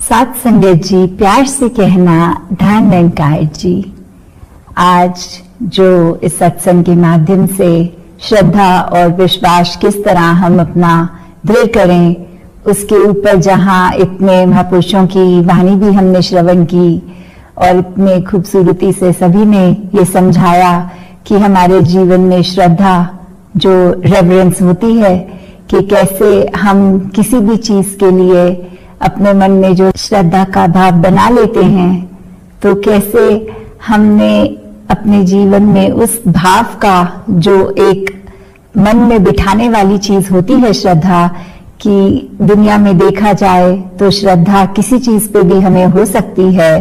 साथ संगत जी, प्यार से कहना ध्यान निरंकार जी। आज जो इस सत्संग के माध्यम से श्रद्धा और विश्वास किस तरह हम अपना दृढ़ करें, उसके ऊपर जहां इतने महापुरुषों की वाणी भी हमने श्रवण की और इतने खूबसूरती से सभी ने ये समझाया कि हमारे जीवन में श्रद्धा जो रेवरेंस होती है कि कैसे हम किसी भी चीज के लिए अपने मन में जो श्रद्धा का भाव बना लेते हैं, तो कैसे हमने अपने जीवन में उस भाव का जो एक मन में बिठाने वाली चीज होती है श्रद्धा, कि दुनिया में देखा जाए तो श्रद्धा किसी चीज पे भी हमें हो सकती है,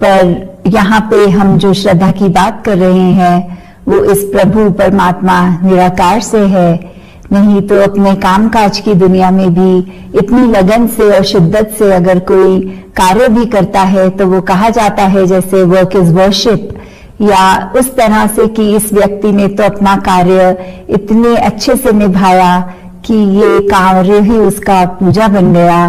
पर यहाँ पे हम जो श्रद्धा की बात कर रहे हैं वो इस प्रभु परमात्मा निराकार से है। नहीं तो अपने कामकाज की दुनिया में भी इतनी लगन से और शिद्दत से अगर कोई कार्य भी करता है तो वो कहा जाता है जैसे वर्क इज वर्शिप, या उस तरह से कि इस व्यक्ति ने तो अपना कार्य इतने अच्छे से निभाया कि ये कार्य ही उसका पूजा बन गया।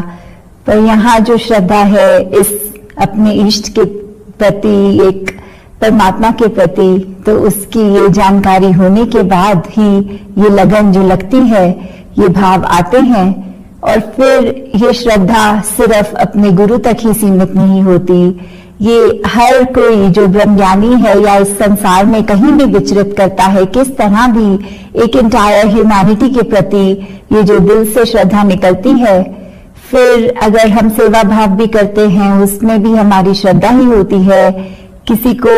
पर यहाँ जो श्रद्धा है इस अपने इष्ट के प्रति, एक परमात्मा के प्रति, तो उसकी ये जानकारी होने के बाद ही ये लगन जो लगती है, ये भाव आते हैं। और फिर ये श्रद्धा सिर्फ अपने गुरु तक ही सीमित नहीं होती, ये हर कोई जो ब्रह्मज्ञानी है या इस संसार में कहीं भी विचरित करता है, किस तरह भी एक इंटायर ह्यूमैनिटी के प्रति ये जो दिल से श्रद्धा निकलती है। फिर अगर हम सेवा भाव भी करते हैं, उसमें भी हमारी श्रद्धा ही होती है। किसी को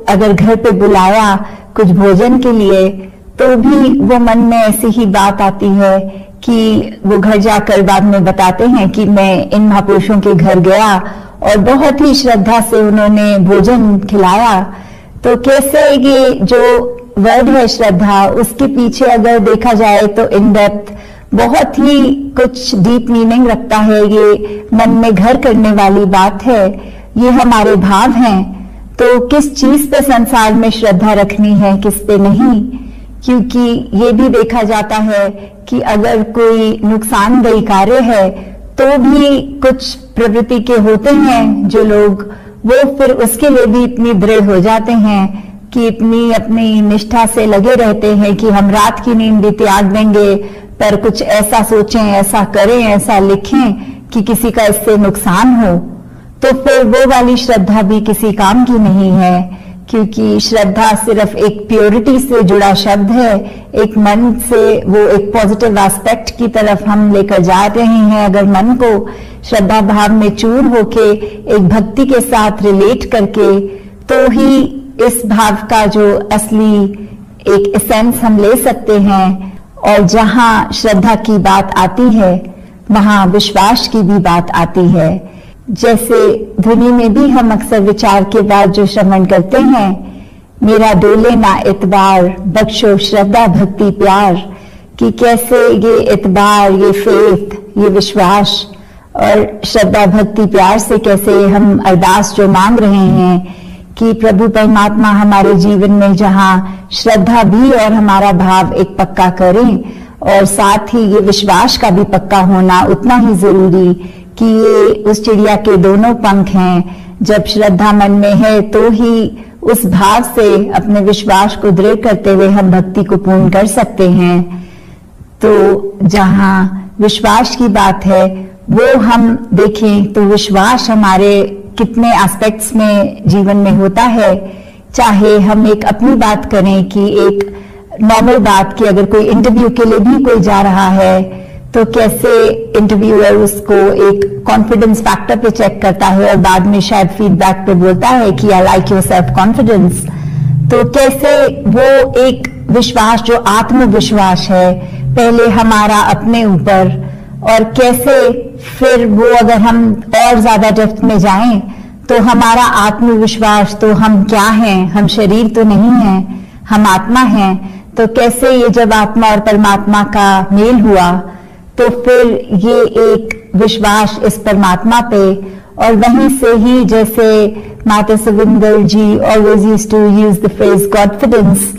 अगर घर पे बुलाया कुछ भोजन के लिए, तो भी वो मन में ऐसी ही बात आती है कि वो घर जाकर बाद में बताते हैं कि मैं इन महापुरुषों के घर गया और बहुत ही श्रद्धा से उन्होंने भोजन खिलाया। तो कैसे ये जो वर्ड है श्रद्धा, उसके पीछे अगर देखा जाए तो इन डेप्थ बहुत ही कुछ डीप मीनिंग रखता है। ये मन में घर करने वाली बात है, ये हमारे भाव हैं। तो किस चीज पे संसार में श्रद्धा रखनी है, किस पे नहीं, क्योंकि ये भी देखा जाता है कि अगर कोई नुकसानदेही कार्य है तो भी कुछ प्रवृत्ति के होते हैं जो लोग, वो फिर उसके लिए भी इतनी दृढ़ हो जाते हैं कि इतनी अपनी निष्ठा से लगे रहते हैं कि हम रात की नींद भी त्याग देंगे, पर कुछ ऐसा सोचें, ऐसा करें, ऐसा लिखें कि किसी का इससे नुकसान हो। तो फिर वो वाली श्रद्धा भी किसी काम की नहीं है, क्योंकि श्रद्धा सिर्फ एक प्योरिटी से जुड़ा शब्द है। एक मन से वो एक पॉजिटिव एस्पेक्ट की तरफ हम लेकर जा रहे हैं। अगर मन को श्रद्धा भाव में चूर होके एक भक्ति के साथ रिलेट करके, तो ही इस भाव का जो असली एक एसेंस हम ले सकते हैं। और जहां श्रद्धा की बात आती है, वहां विश्वास की भी बात आती है। जैसे ध्वनि में भी हम अक्सर विचार के बाद जो श्रवण करते हैं, मेरा डोले ना इतबार, बख्शो श्रद्धा भक्ति प्यार, कि कैसे ये इतबार, ये फेथ, ये विश्वास और श्रद्धा भक्ति प्यार से कैसे हम अरदास जो मांग रहे हैं कि प्रभु परमात्मा हमारे जीवन में जहां श्रद्धा भी और हमारा भाव एक पक्का करें, और साथ ही ये विश्वास का भी पक्का होना उतना ही जरूरी कि ये उस चिड़िया के दोनों पंख हैं। जब श्रद्धा मन में है तो ही उस भाव से अपने विश्वास को दृढ़ करते हुए हम भक्ति को पूर्ण कर सकते हैं। तो जहां विश्वास की बात है, वो हम देखें तो विश्वास हमारे कितने एस्पेक्ट्स में जीवन में होता है। चाहे हम एक अपनी बात करें कि एक नॉर्मल बात की, अगर कोई इंटरव्यू के लिए भी कोई जा रहा है, तो कैसे इंटरव्यूअर उसको एक कॉन्फिडेंस फैक्टर पे चेक करता है और बाद में शायद फीडबैक पे बोलता है कि I like your self confidence. तो कैसे वो एक विश्वास जो आत्मविश्वास है पहले हमारा अपने ऊपर, और कैसे फिर वो अगर हम और ज्यादा डेप्थ में जाएं तो हमारा आत्मविश्वास, तो हम क्या हैं, हम शरीर तो नहीं हैं, हम आत्मा हैं। तो कैसे ये जब आत्मा और परमात्मा का मेल हुआ, तो फिर ये एक विश्वास इस परमात्मा पे, और वहीं से ही जैसे माता Suvinder ji always used to use the phrase godfidence,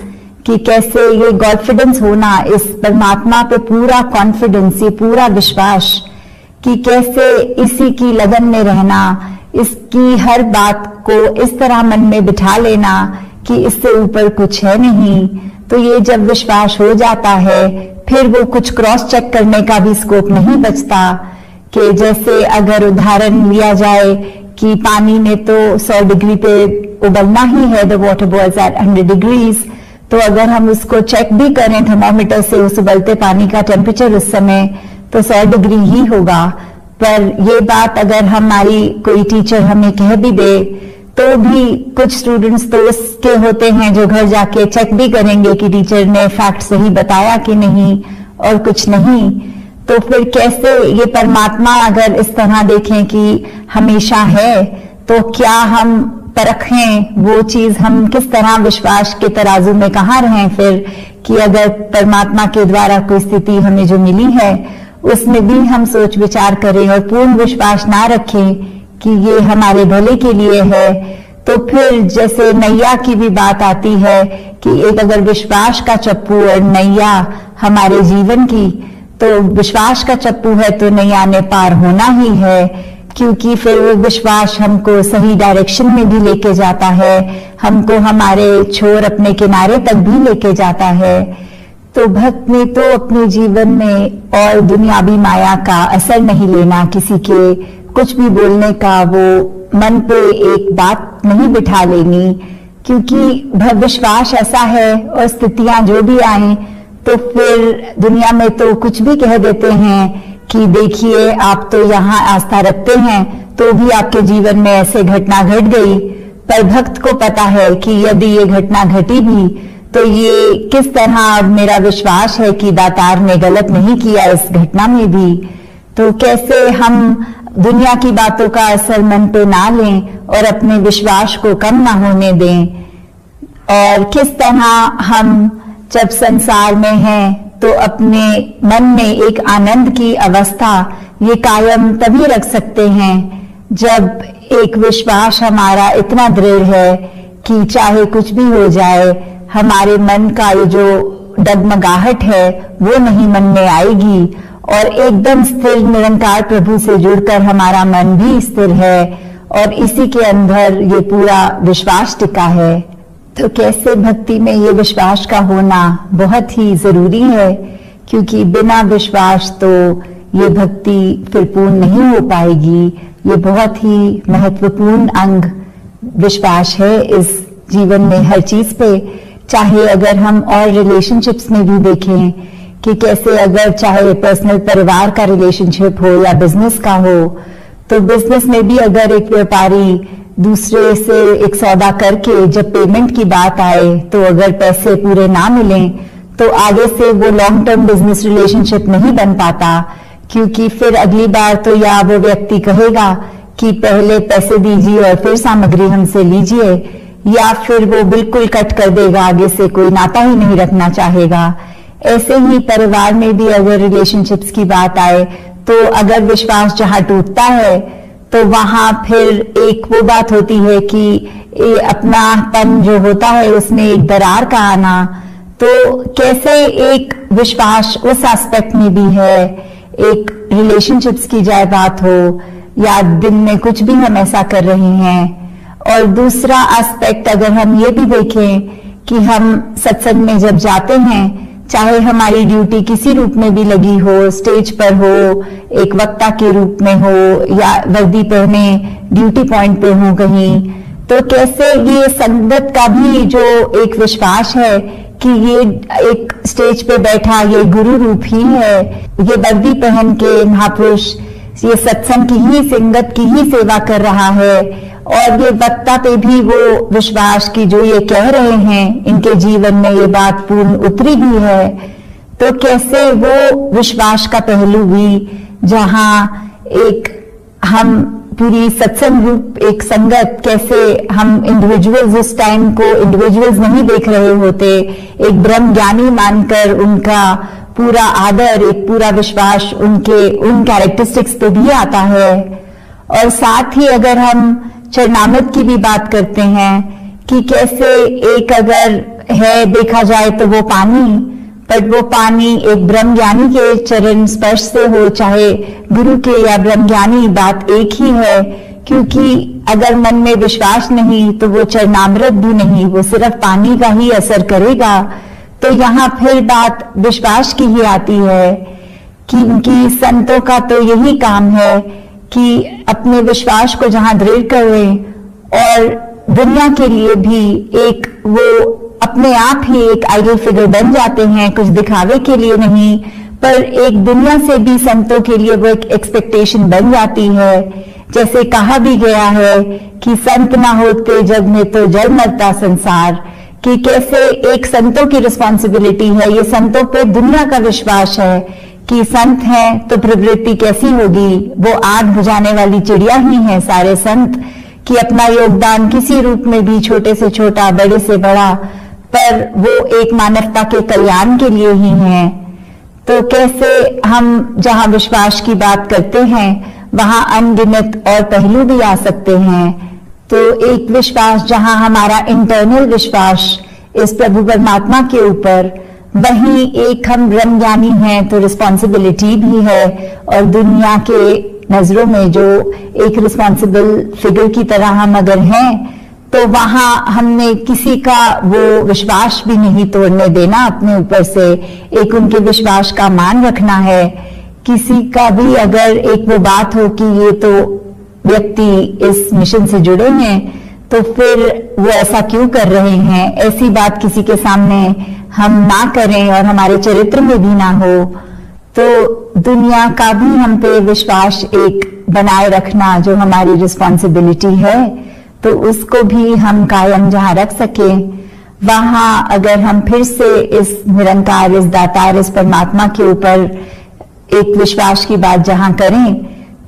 कि कैसे ये गॉडफिडेंस होना, इस परमात्मा पे पूरा कॉन्फिडेंस, ये पूरा विश्वास कि कैसे इसी की लगन में रहना, इसकी हर बात को इस तरह मन में बिठा लेना कि इससे ऊपर कुछ है नहीं। तो ये जब विश्वास हो जाता है फिर वो कुछ क्रॉस चेक करने का भी स्कोप नहीं बचता। कि जैसे अगर उदाहरण लिया जाए कि पानी में तो 100 डिग्री पे उबलना ही है, the water boils at 100 degrees, तो अगर हम उसको चेक भी करें थर्मोमीटर से उस उबलते पानी का टेम्परेचर उस समय, तो 100 डिग्री ही होगा। पर ये बात अगर हमारी कोई टीचर हमें कह भी दे तो भी कुछ स्टूडेंट्स तो उसके होते हैं जो घर जाके चेक भी करेंगे कि टीचर ने फैक्ट सही बताया कि नहीं, और कुछ नहीं। तो फिर कैसे ये परमात्मा अगर इस तरह देखें कि हमेशा है, तो क्या हम परखें वो चीज, हम किस तरह विश्वास के तराजू में कहाँ रहें फिर, कि अगर परमात्मा के द्वारा कोई स्थिति हमें जो मिली है उसमें भी हम सोच विचार करें और पूर्ण विश्वास ना रखें कि ये हमारे भले के लिए है। तो फिर जैसे नैया की भी बात आती है कि एक अगर विश्वास का चप्पू और नैया हमारे जीवन की, तो विश्वास का चप्पू है तो नैया ने पार होना ही है, क्योंकि फिर वो विश्वास हमको सही डायरेक्शन में भी लेके जाता है, हमको हमारे छोर अपने किनारे तक भी लेके जाता है। तो भक्त ने तो अपने जीवन में और दुनियावी माया का असर नहीं लेना, किसी के कुछ भी बोलने का वो मन पे एक बात नहीं बिठा लेनी, क्योंकि विश्वास ऐसा है और स्थितियां जो भी आए तो फिर दुनिया में तो कुछ भी कह देते हैं कि देखिए आप तो यहाँ आस्था रखते हैं तो भी आपके जीवन में ऐसे घटना घट गई। पर भक्त को पता है कि यदि ये घटना घटी भी तो ये किस तरह मेरा विश्वास है कि दातार ने गलत नहीं किया इस घटना में भी। तो कैसे हम दुनिया की बातों का असर मन पे ना लें और अपने विश्वास को कम ना होने दें, और किस तरह हम जब संसार में हैं तो अपने मन में एक आनंद की अवस्था ये कायम तभी रख सकते हैं जब एक विश्वास हमारा इतना दृढ़ है कि चाहे कुछ भी हो जाए हमारे मन का ये जो डगमगाहट है वो नहीं मन में आएगी, और एकदम स्थिर निरंकार प्रभु से जुड़कर हमारा मन भी स्थिर है और इसी के अंदर ये पूरा विश्वास टिका है। तो कैसे भक्ति में ये विश्वास का होना बहुत ही जरूरी है, क्योंकि बिना विश्वास तो ये भक्ति फिर पूर्ण नहीं हो पाएगी। ये बहुत ही महत्वपूर्ण अंग विश्वास है इस जीवन में हर चीज पे। चाहे अगर हम और रिलेशनशिप्स में भी देखें कि कैसे अगर चाहे पर्सनल परिवार का रिलेशनशिप हो या बिजनेस का हो, तो बिजनेस में भी अगर एक व्यापारी दूसरे से एक सौदा करके जब पेमेंट की बात आए तो अगर पैसे पूरे ना मिलें तो आगे से वो लॉन्ग टर्म बिजनेस रिलेशनशिप नहीं बन पाता, क्योंकि फिर अगली बार तो या वो व्यक्ति कहेगा कि पहले पैसे दीजिए और फिर सामग्री हमसे लीजिए, या फिर वो बिल्कुल कट कर देगा, आगे से कोई नाता ही नहीं रखना चाहेगा। ऐसे ही परिवार में भी अगर रिलेशनशिप्स की बात आए तो अगर विश्वास जहां टूटता है तो वहां फिर एक वो बात होती है कि अपनापन जो होता है उसमें एक दरार का आना। तो कैसे एक विश्वास उस एस्पेक्ट में भी है, एक रिलेशनशिप्स की जाए बात हो या दिन में कुछ भी हम ऐसा कर रहे हैं। और दूसरा एस्पेक्ट अगर हम ये भी देखें कि हम सत्संग में जब जाते हैं, चाहे हमारी ड्यूटी किसी रूप में भी लगी हो, स्टेज पर हो, एक वक्ता के रूप में हो, या वर्दी पहने ड्यूटी पॉइंट पे हो कहीं, तो कैसे ये संगत का भी जो एक विश्वास है कि ये एक स्टेज पे बैठा ये गुरु रूप ही है, ये वर्दी पहन के महापुरुष ये सत्संग की ही संगत की ही सेवा कर रहा है, और ये वक्ता पे भी वो विश्वास की जो ये कह रहे हैं इनके जीवन में ये बात पूर्ण उतरी भी है। तो कैसे वो विश्वास का पहलू भी जहां एक हम पूरी सत्संग रूप एक संगत, कैसे हम इंडिविजुअल्स उस टाइम को इंडिविजुअल्स नहीं देख रहे होते, एक ब्रह्म ज्ञानी मानकर उनका पूरा आदर, एक पूरा विश्वास उनके उन कैरेक्टरिस्टिक्स पे भी आता है। और साथ ही अगर हम चरणामृत की भी बात करते हैं कि कैसे एक अगर है देखा जाए तो वो पानी, बट वो पानी एक ब्रह्म ज्ञानी के चरण स्पर्श से हो, चाहे गुरु के या ब्रह्म ज्ञानी, बात एक ही है। क्योंकि अगर मन में विश्वास नहीं तो वो चरणामृत भी नहीं, वो सिर्फ पानी का ही असर करेगा। तो यहाँ फिर बात विश्वास की ही आती है कि संतों का तो यही काम है कि अपने विश्वास को जहां दृढ़ करें और दुनिया के लिए भी एक वो अपने आप ही एक आइडल फिगर बन जाते हैं, कुछ दिखावे के लिए नहीं, पर एक दुनिया से भी संतों के लिए वो एक एक्सपेक्टेशन बन जाती है। जैसे कहा भी गया है कि संत ना होते जग में तो जल मरता संसार, कि कैसे एक संतों की रिस्पॉन्सिबिलिटी है, ये संतों पे दुनिया का विश्वास है कि संत हैं तो प्रवृत्ति कैसी होगी, वो आग बुझाने वाली चिड़िया ही है सारे संत, कि अपना योगदान किसी रूप में भी, छोटे से छोटा बड़े से बड़ा, पर वो एक मानवता के कल्याण के लिए ही हैं। तो कैसे हम जहां विश्वास की बात करते हैं वहां अनगिनत और पहलू भी आ सकते हैं। तो एक विश्वास जहां हमारा इंटरनल विश्वास इस प्रभु परमात्मा के ऊपर, वहीं एक हम ब्रह्म ज्ञानी हैं तो रिस्पॉन्सिबिलिटी भी है, और दुनिया के नजरों में जो एक रिस्पॉन्सिबल फिगर की तरह हम अगर हैं तो वहां हमने किसी का वो विश्वास भी नहीं तोड़ने देना अपने ऊपर से, एक उनके विश्वास का मान रखना है। किसी का भी अगर एक वो बात हो कि ये तो व्यक्ति इस मिशन से जुड़े हैं तो फिर वो ऐसा क्यों कर रहे हैं, ऐसी बात किसी के सामने हम ना करें और हमारे चरित्र में भी ना हो। तो दुनिया का भी हम पे विश्वास एक बनाए रखना जो हमारी रिस्पॉन्सिबिलिटी है, तो उसको भी हम कायम जहां रख सके, वहां अगर हम फिर से इस निरंकार, इस दातार, इस परमात्मा के ऊपर एक विश्वास की बात जहां करें,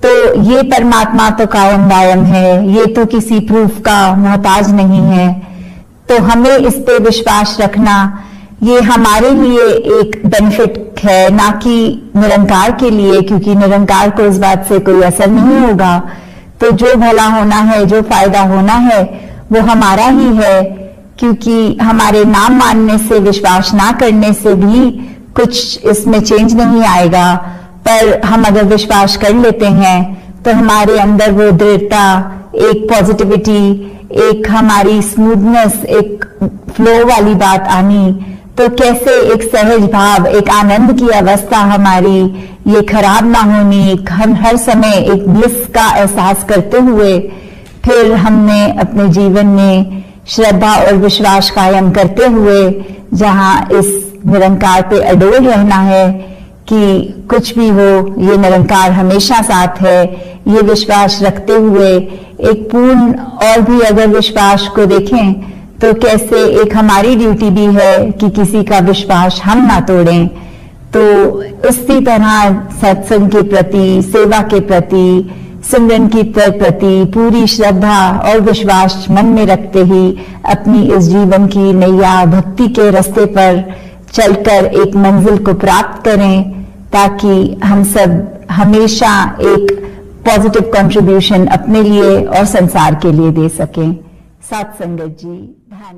तो ये परमात्मा तो कायम दायम है, ये तो किसी प्रूफ का मोहताज नहीं है। तो हमें इस पे विश्वास रखना ये हमारे लिए एक बेनिफिट है, ना कि निरंकार के लिए, क्योंकि निरंकार को इस बात से कोई असर नहीं होगा। तो जो भला होना है, जो फायदा होना है, वो हमारा ही है, क्योंकि हमारे नाम मानने से, विश्वास ना करने से भी कुछ इसमें चेंज नहीं आएगा। पर हम अगर विश्वास कर लेते हैं तो हमारे अंदर वो दृढ़ता, एक पॉजिटिविटी, एक हमारी स्मूथनेस, एक फ्लो वाली बात आनी, तो कैसे एक सहज भाव, एक आनंद की अवस्था हमारी, ये खराब ना होनी, हम हर समय एक ब्लिस का एहसास करते हुए फिर हमने अपने जीवन में श्रद्धा और विश्वास कायम करते हुए जहां इस निरंकार पे अडोल रहना है कि कुछ भी हो ये निरंकार हमेशा साथ है, ये विश्वास रखते हुए एक पूर्ण और भी अगर विश्वास को देखें तो कैसे एक हमारी ड्यूटी भी है कि किसी का विश्वास हम ना तोड़ें। तो इसी तरह सत्संग के प्रति, सेवा के प्रति, सिमरन की प्रति पूरी श्रद्धा और विश्वास मन में रखते ही अपनी इस जीवन की नैया भक्ति के रास्ते पर चलकर एक मंजिल को प्राप्त करें, ताकि हम सब हमेशा एक पॉजिटिव कंट्रीब्यूशन अपने लिए और संसार के लिए दे सकें। साथ संगत जी, ध्यान